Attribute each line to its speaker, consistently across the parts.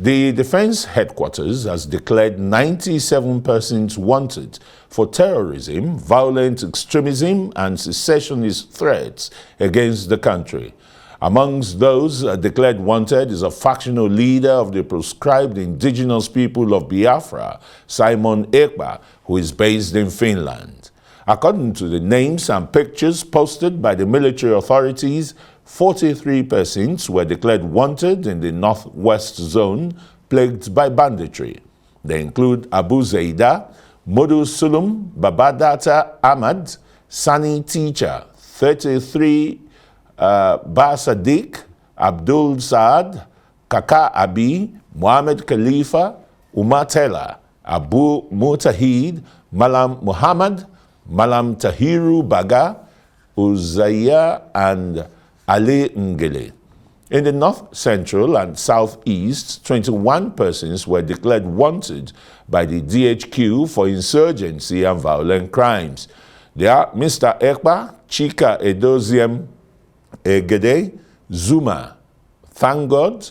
Speaker 1: The Defense Headquarters has declared 97 persons wanted for terrorism, violent extremism, and secessionist threats against the country. Amongst those declared wanted is a factional leader of the proscribed indigenous people of Biafra, Simon Ekpa, who is based in Finland. According to the names and pictures posted by the military authorities, 43 persons were declared wanted in the northwest zone plagued by banditry. They include Abu Zaida, Modu Sulum, Babadata Ahmad, Sani Teacher, 33, Ba Sadiq, Abdul Saad, Kaka Abi, Muhammad Khalifa, Umar Tela, Abu Mutahid, Malam Muhammad, Malam Tahiru Baga, Uzaya, and Ali Ngele. In the north central and southeast, 21 persons were declared wanted by the DHQ for insurgency and violent crimes. They are Mr. Ekpa, Chika Edoziem Egede, Zuma, Thank God,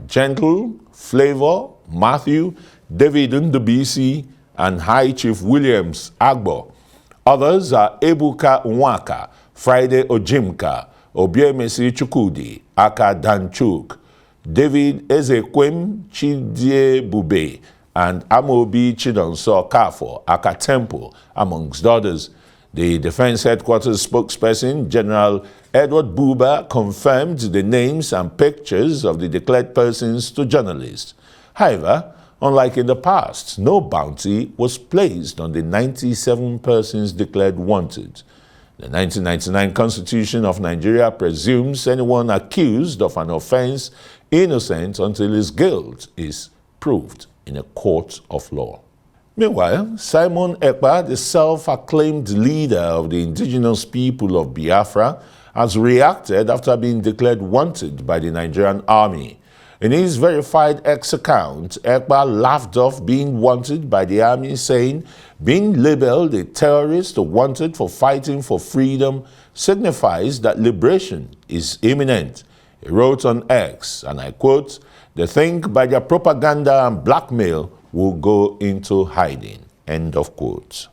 Speaker 1: Gentle, Flavor, Matthew, David Ndubisi, and High Chief Williams Agbo. Others are Ebuka Nwaka, Friday Ojimka, Obiemesi Chukudi, Aka Danchuk, David Ezekwem Chidie Bube, and Amobi Chidonso Kafo, Aka Temple, amongst others. The Defense Headquarters spokesperson, General Edward Buba, confirmed the names and pictures of the declared persons to journalists. However, unlike in the past, no bounty was placed on the 97 persons declared wanted. The 1999 Constitution of Nigeria presumes anyone accused of an offense innocent until his guilt is proved in a court of law. Meanwhile, Simon Ekpa, the self-acclaimed leader of the indigenous people of Biafra, has reacted after being declared wanted by the Nigerian army. In his verified X account, Ekpa laughed off being wanted by the army, saying being labeled a terrorist or wanted for fighting for freedom signifies that liberation is imminent. He wrote on X, and I quote, "They think by their propaganda and blackmail will go into hiding," end of quote.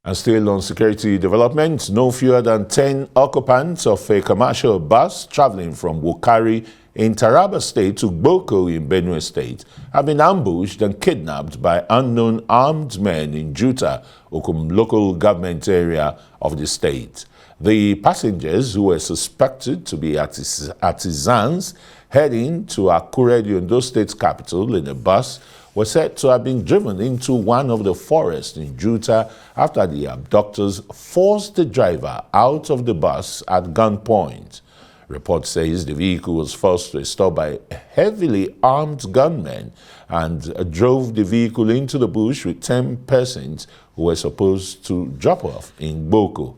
Speaker 1: And still on security developments, no fewer than 10 occupants of a commercial bus traveling from Wukari in Taraba State to Boko in Benue State have been ambushed and kidnapped by unknown armed men in Juta, Okum local government area of the state. The passengers, who were suspected to be artisans heading to Akure, the Ondo State capital, in a bus, were said to have been driven into one of the forests in Juta after the abductors forced the driver out of the bus at gunpoint. Report says the vehicle was forced to a stop by heavily armed gunmen and drove the vehicle into the bush with 10 persons who were supposed to drop off in Boko.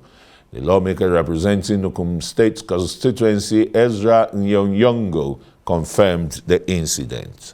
Speaker 1: The lawmaker representing Okum State constituency, Ezra Nyongo, confirmed the incident.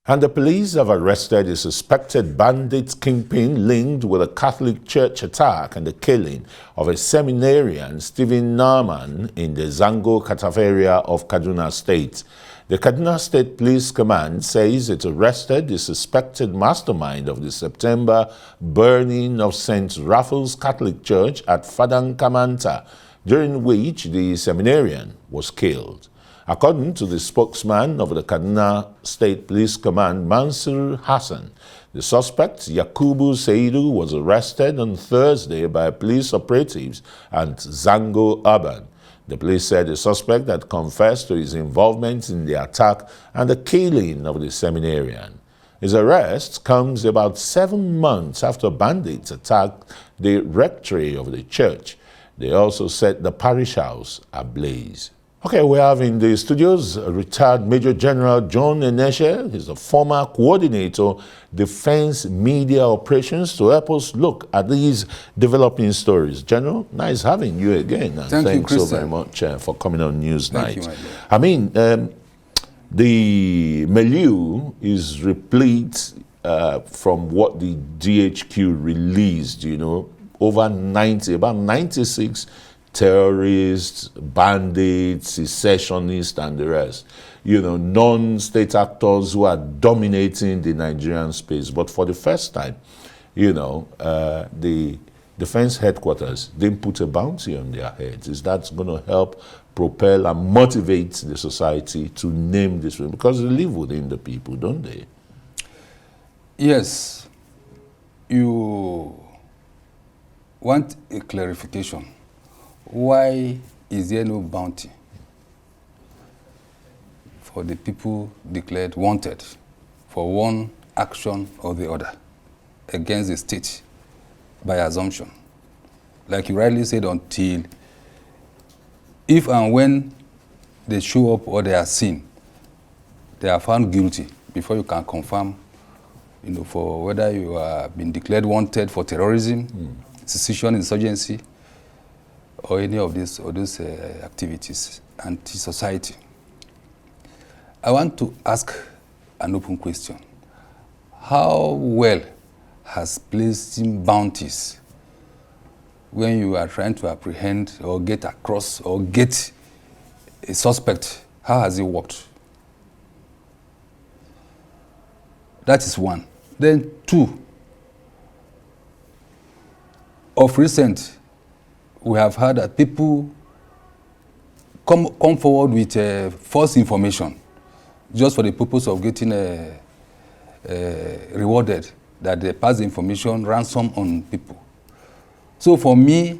Speaker 1: And the police have arrested a suspected bandit kingpin linked with a Catholic church attack and the killing of a seminarian, Stephen Naaman, in the Zango Kataf area of Kaduna State. The Kaduna State Police Command says it arrested the suspected mastermind of the September burning of St. Raphael's Catholic Church at Fadankamanta, during which the seminarian was killed. According to the spokesman of the Kaduna State Police Command, Mansur Hassan, the suspect, Yakubu Seidu, was arrested on Thursday by police operatives at Zango Urban. The police said the suspect had confessed to his involvement in the attack and the killing of the seminarian. His arrest comes about 7 months after bandits attacked the rectory of the church. They also set the parish house ablaze. Okay, we have in the studios retired Major General Challenges-Enenche. He's a former coordinator, Defense Media Operations, to help us look at these developing stories. General, nice having you again. And thanks so very much for coming on Newsnight. I mean, the milieu is replete from what the DHQ released, you know, over 90, about 96 terrorists, bandits, secessionists, and the rest. You know, non-state actors who are dominating the Nigerian space. But for the first time, you know, the defense headquarters didn't put a bounty on their heads. Is that going to help propel and motivate the society to name this? Because they live within the people, don't they?
Speaker 2: Yes. You want a clarification. Why is there no bounty for the people declared wanted for one action or the other against the state by assumption? Like you rightly said, until if and when they show up or they are seen, they are found guilty before you can confirm, you know, for whether you are being declared wanted for terrorism, secession, insurgency, or any of these or those activities, anti-society. I want to ask an open question. How well has placing bounties when you are trying to apprehend or get across or get a suspect, how has it worked? That is one. Then two, of recent, we have heard that people come forward with false information just for the purpose of getting rewarded, that they pass the information, ransom on people. So for me,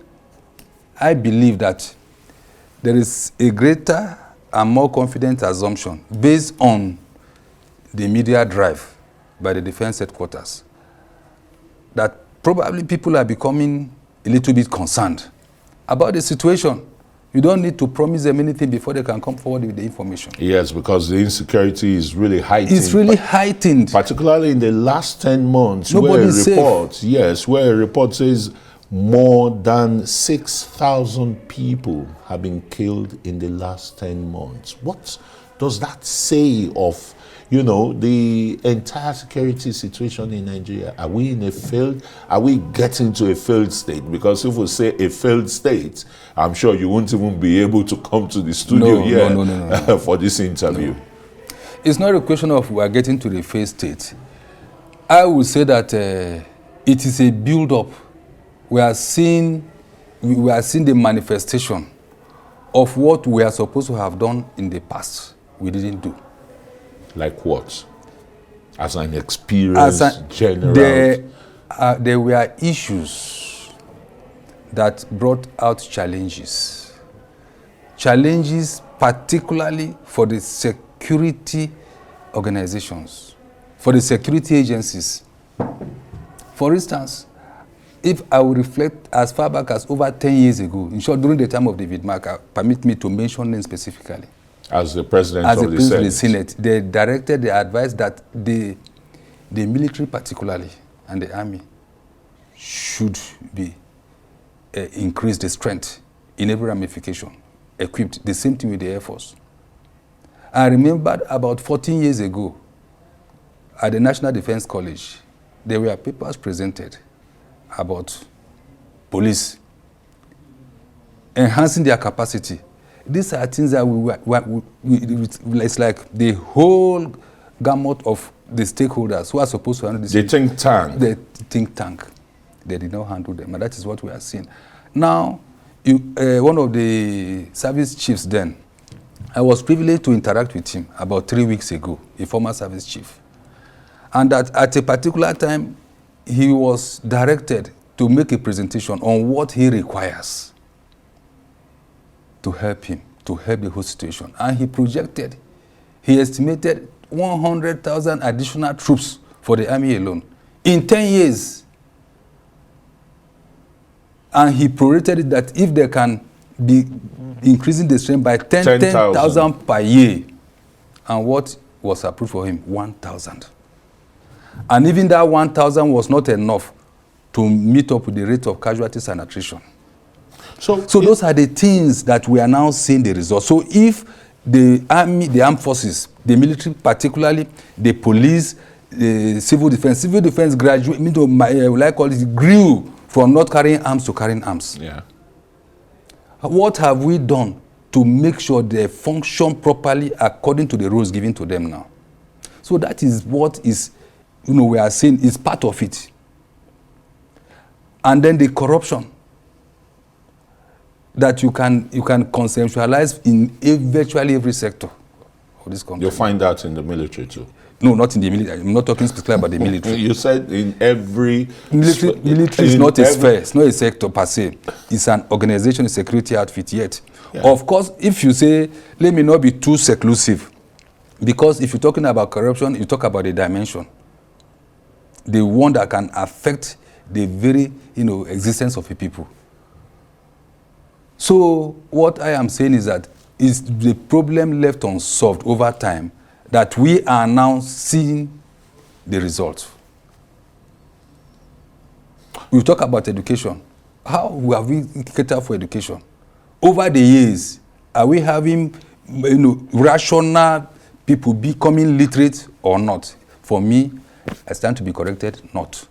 Speaker 2: I believe that there is a greater and more confident assumption based on the media drive by the defense headquarters that probably people are becoming a little bit concerned about the situation. You don't need to promise them anything before they can come forward with the information.
Speaker 1: Yes, because the insecurity is really heightened.
Speaker 2: It's really heightened.
Speaker 1: Particularly in the last 10 months,
Speaker 2: Nobody's
Speaker 1: where a report says more than 6,000 people have been killed in the last 10 months. What does that say of, you know, the entire security situation in Nigeria? Are we getting to a failed state? Because if we say a failed state, I'm sure you won't even be able to come to the studio here for this interview.
Speaker 2: No. It's not a question of we are getting to the failed state. I would say that it is a build-up. We are seeing the manifestation of what we are supposed to have done in the past. We didn't do.
Speaker 1: Like what? As an experienced general?
Speaker 2: There were issues that brought out challenges. Challenges particularly for the security organizations, for the security agencies. For instance, if I will reflect as far back as over 10 years ago, in short, during the time of David Mark, permit me to mention them specifically.
Speaker 1: As the president of the
Speaker 2: Senate, they directed, they advised that the military particularly and the army should be increase the strength in every ramification, equipped. The same thing with the Air Force. I remembered about 14 years ago at the National Defense College, there were papers presented about police enhancing their capacity. These are things that it's like the whole gamut of the stakeholders who are supposed to handle this.
Speaker 1: The think tank.
Speaker 2: The think tank. They did not handle them, and that is what we are seeing. Now, one of the service chiefs then, I was privileged to interact with him about 3 weeks ago, a former service chief. And that at a particular time, he was directed to make a presentation on what he requires to help him, to help the whole situation. And he estimated 100,000 additional troops for the army alone in 10 years. And he prorated it that if they can be increasing the strength by 10,000 per year, and what was approved for him? 1,000. And even that 1,000 was not enough to meet up with the rate of casualties and attrition. So those are the things that we are now seeing the results. So if the army, the armed forces, the military particularly, the police, the civil defense grew from not carrying arms to carrying arms.
Speaker 1: Yeah.
Speaker 2: What have we done to make sure they function properly according to the rules given to them now? So that is what is, we are saying is part of it. And then the corruption that you can conceptualize in virtually every sector of this country.
Speaker 1: You'll find that in the military too.
Speaker 2: No, not in the military. I'm not talking specifically about the military.
Speaker 1: You said in every...
Speaker 2: Military is not a sphere. It's not a sector per se. It's an organization, a security outfit yet. Yeah. Of course, if you say, let me not be too seclusive, because if you're talking about corruption, you talk about the dimension. The one that can affect the very, existence of a people. So what I am saying is that is the problem left unsolved over time that we are now seeing the results. We talk about education. How have we catered for education? Over the years, are we having rational people becoming literate or not? For me, I stand to be corrected, not.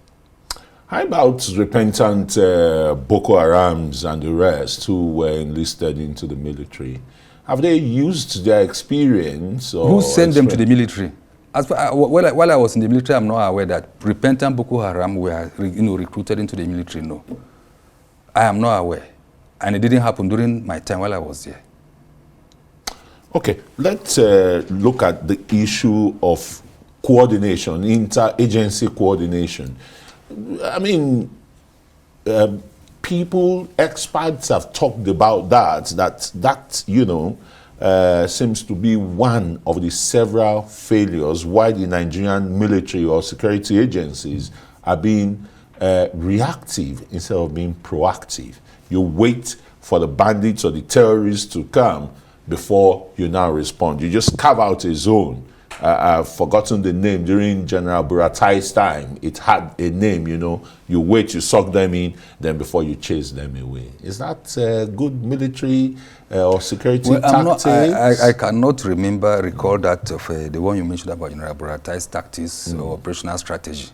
Speaker 1: How about repentant Boko Harams and the rest who were enlisted into the military? Have they used their experience? Or
Speaker 2: who sent them to the military? While I was in the military, I'm not aware that repentant Boko Haram were recruited into the military. No, I am not aware, and it didn't happen during my time while I was there.
Speaker 1: Okay, let's look at the issue of coordination, interagency coordination. I mean, experts have talked about that seems to be one of the several failures why the Nigerian military or security agencies are being reactive instead of being proactive. You wait for the bandits or the terrorists to come before you now respond. You just carve out a zone. I've forgotten the name. During General Buratai's time, it had a name, You wait, you suck them in, then before you chase them away. Is that good military or security tactics?
Speaker 2: I cannot recall that of the one you mentioned about General Buratai's tactics or operational strategy.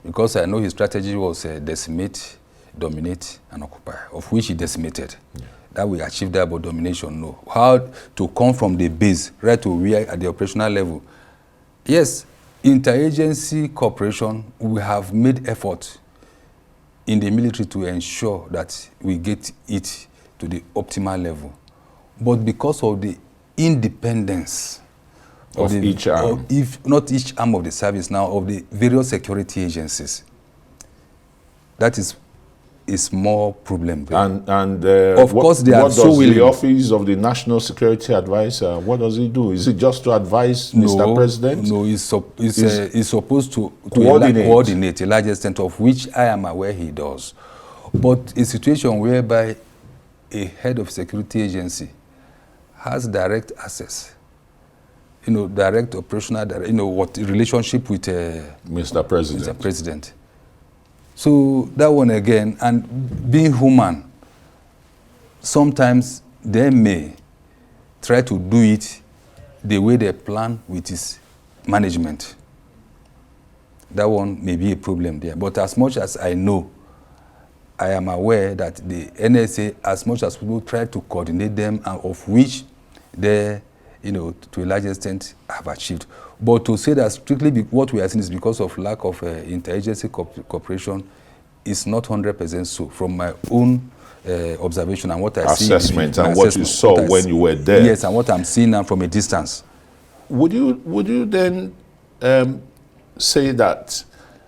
Speaker 2: Because I know his strategy was decimate, dominate, and occupy, of which he decimated. That we achieved that, but domination, no. How to come from the base right to where at the operational level. Yes, interagency cooperation, we have made effort in the military to ensure that we get it to the optimal level. But because of the independence
Speaker 1: of each arm,
Speaker 2: if not each arm of the service now, of the various security agencies, that is a small problem there.
Speaker 1: And
Speaker 2: of course, they are so willing.
Speaker 1: The Office of the National Security Advisor, what does it do? Is it just to advise Mr. President?
Speaker 2: No, he's supposed to coordinate a large extent, of which I am aware he does. But a situation whereby a head of security agency has direct access, direct operational, what relationship with
Speaker 1: Mr. President.
Speaker 2: Mr. President. So that one again, and being human, sometimes they may try to do it the way they plan with his management. That one may be a problem there. But as much as I know, I am aware that the NSA, as much as people try to coordinate them, and of which they, to a large extent, have achieved. But to say that strictly what we are seeing is because of lack of interagency cooperation is not 100% so. From my own observation and what I see.
Speaker 1: Assessment and what you saw when you were there.
Speaker 2: Yes, and what I'm seeing now from a distance.
Speaker 1: Would you then say that,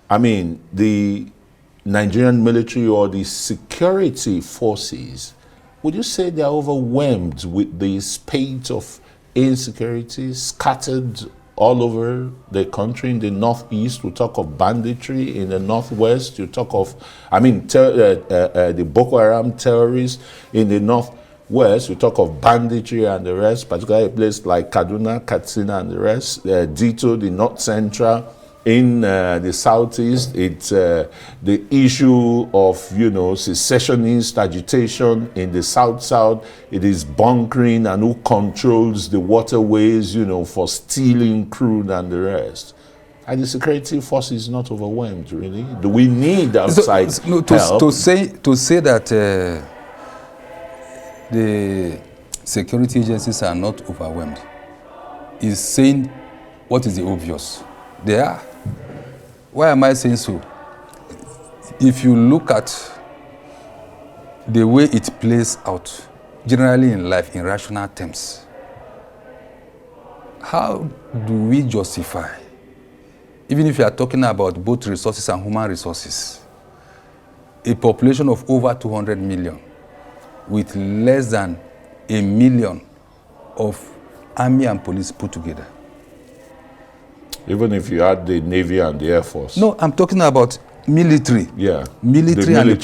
Speaker 1: the Nigerian military or the security forces, would you say they are overwhelmed with the spate of insecurity scattered all over the country? In the northeast, we talk of banditry. In the northwest, you talk of, the Boko Haram terrorists. In the northwest, we talk of banditry and the rest, particularly a place like Kaduna, Katsina, and the rest. Ditto, the north central. In the southeast, it's the issue of, secessionist agitation. In the south, it is bunkering and who controls the waterways, for stealing crude and the rest. And the security force is not overwhelmed, really. Do we need outside help?
Speaker 2: To say that the security agencies are not overwhelmed is saying what is the obvious. They are. Why am I saying so? If you look at the way it plays out, generally in life, in rational terms, how do we justify, even if you are talking about both resources and human resources, a population of over 200 million with less than 1 million of army and police put together?
Speaker 1: Even if you add the Navy and the Air Force.
Speaker 2: No, I'm talking about military.
Speaker 1: Yeah.
Speaker 2: Military and the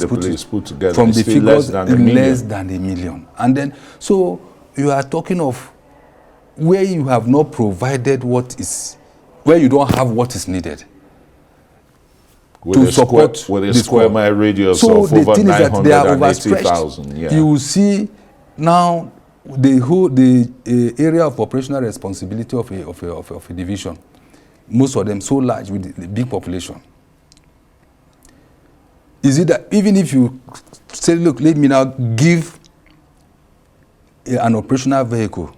Speaker 2: police
Speaker 1: put together.
Speaker 2: From the figures
Speaker 1: less
Speaker 2: than a million. And then, so you are talking of where you have not provided where you don't have what is needed.
Speaker 1: With a square mile radius of over 980,000. Yeah.
Speaker 2: You will see now the area of operational responsibility of a division, most of them so large with the big population. Is it that even if you say, look, let me now give an operational vehicle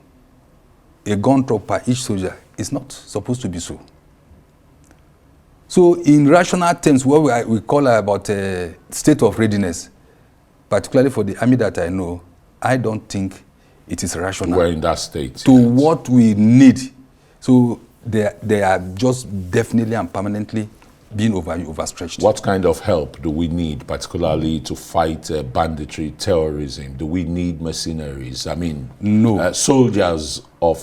Speaker 2: a gun truck per each soldier, it's not supposed to be so. So in rational terms, what we call about state of readiness, particularly for the army that I know, I don't think it is rational.
Speaker 1: We're in that state.
Speaker 2: To what we need. So they are just definitely and permanently being overstretched.
Speaker 1: What kind of help do we need, particularly to fight banditry, terrorism? Do we need mercenaries? I mean,
Speaker 2: no.
Speaker 1: Soldiers of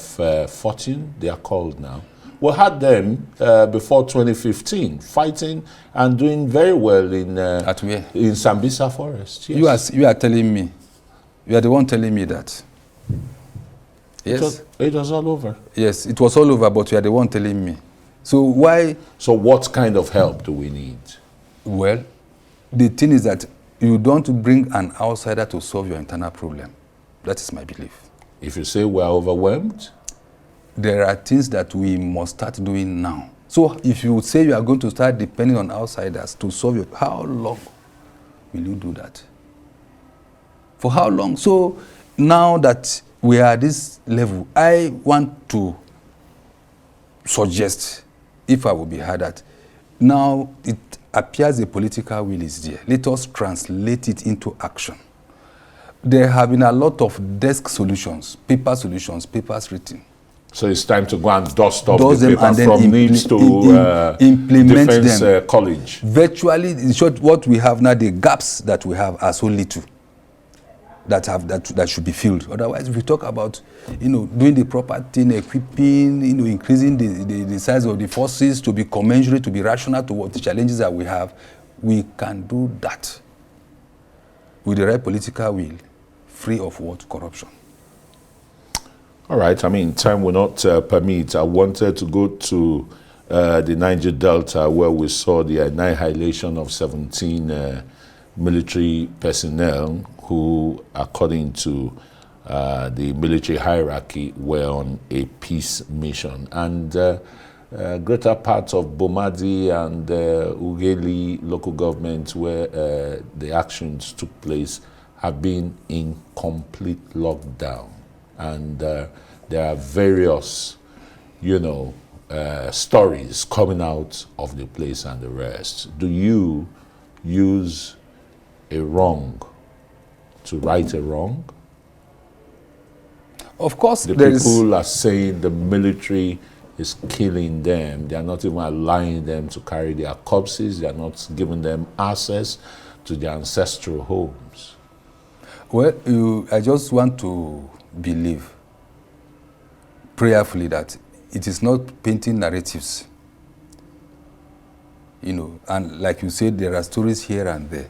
Speaker 1: fortune, they are called now. We had them before 2015, fighting and doing very well in Sambisa Forest.
Speaker 2: Yes. You are telling me, you are the one telling me that. Yes.
Speaker 1: It was all over.
Speaker 2: Yes, it was all over, but you are the one telling me. So why?
Speaker 1: So what kind of help do we need?
Speaker 2: Well, the thing is that you don't bring an outsider to solve your internal problem. That is my belief.
Speaker 1: If you say we're overwhelmed?
Speaker 2: There are things that we must start doing now. So if you say you are going to start depending on outsiders to solve your, how long will you do that? For how long? So now that we are at this level, I want to suggest, if I will be heard at, now it appears the political will is there. Let us translate it into action. There have been a lot of desk solutions, papers written.
Speaker 1: So it's time to go and dust off the paper from Needs to
Speaker 2: implement
Speaker 1: Defense
Speaker 2: them.
Speaker 1: College.
Speaker 2: Virtually, in short, what we have now, the gaps that we have are so little that should be filled. Otherwise, if we talk about, doing the proper thing, equipping, increasing the size of the forces to be commensurate, to be rational to what the challenges that we have, we can do that with the right political will, free of what? Corruption.
Speaker 1: All right. I mean, time will not permit. I wanted to go to the Niger Delta, where we saw the annihilation of 17 military personnel who, according to the military hierarchy, were on a peace mission. And greater parts of Bomadi and Ugeli local governments where the actions took place have been in complete lockdown. And there are various, stories coming out of the place and the rest. Do you use a wrong to right a wrong?
Speaker 2: Of course,
Speaker 1: the people are saying the military is killing them. They are not even allowing them to carry their corpses. They are not giving them access to their ancestral homes.
Speaker 2: Well, I just want to believe prayerfully that it is not painting narratives. And like you said, there are stories here and there.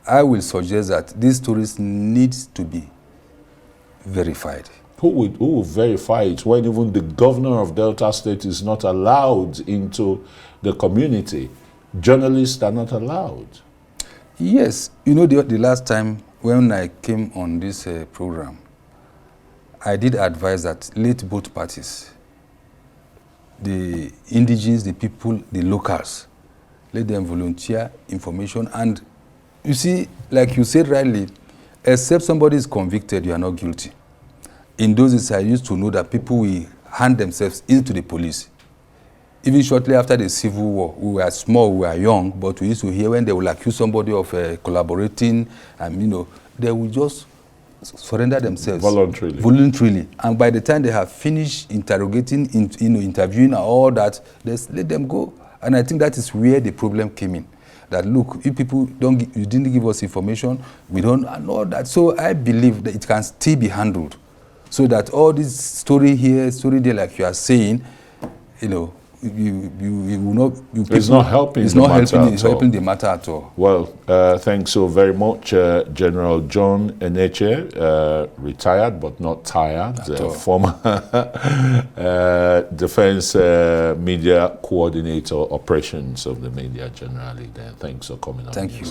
Speaker 2: I will suggest that these stories need to be verified.
Speaker 1: Who will verify it when even the governor of Delta State is not allowed into the community? Journalists are not allowed.
Speaker 2: Yes. The last time when I came on this program, I did advise that let both parties, the indigenes, the people, the locals, let them volunteer information. And you see, like you said rightly, except somebody is convicted, you are not guilty. In those days, I used to know that people will hand themselves into the police. Even shortly after the Civil War, we were small, we were young, but we used to hear when they will accuse somebody of collaborating, and they will just surrender themselves voluntarily. And by the time they have finished interrogating, interviewing and all that, they let them go. And I think that is where the problem came in. That look, if people you didn't give us information, we don't, and all that. So I believe that it can still be handled, so that all this story here, story there, like you are saying, you will not.
Speaker 1: It's not helping.
Speaker 2: It's not helping the matter at all.
Speaker 1: Well, thanks so very much, General Challenges-Enenche, retired but not tired, former Defense Media Coordinator, Operations of the Media generally. There, thanks for coming on.
Speaker 2: Thank you.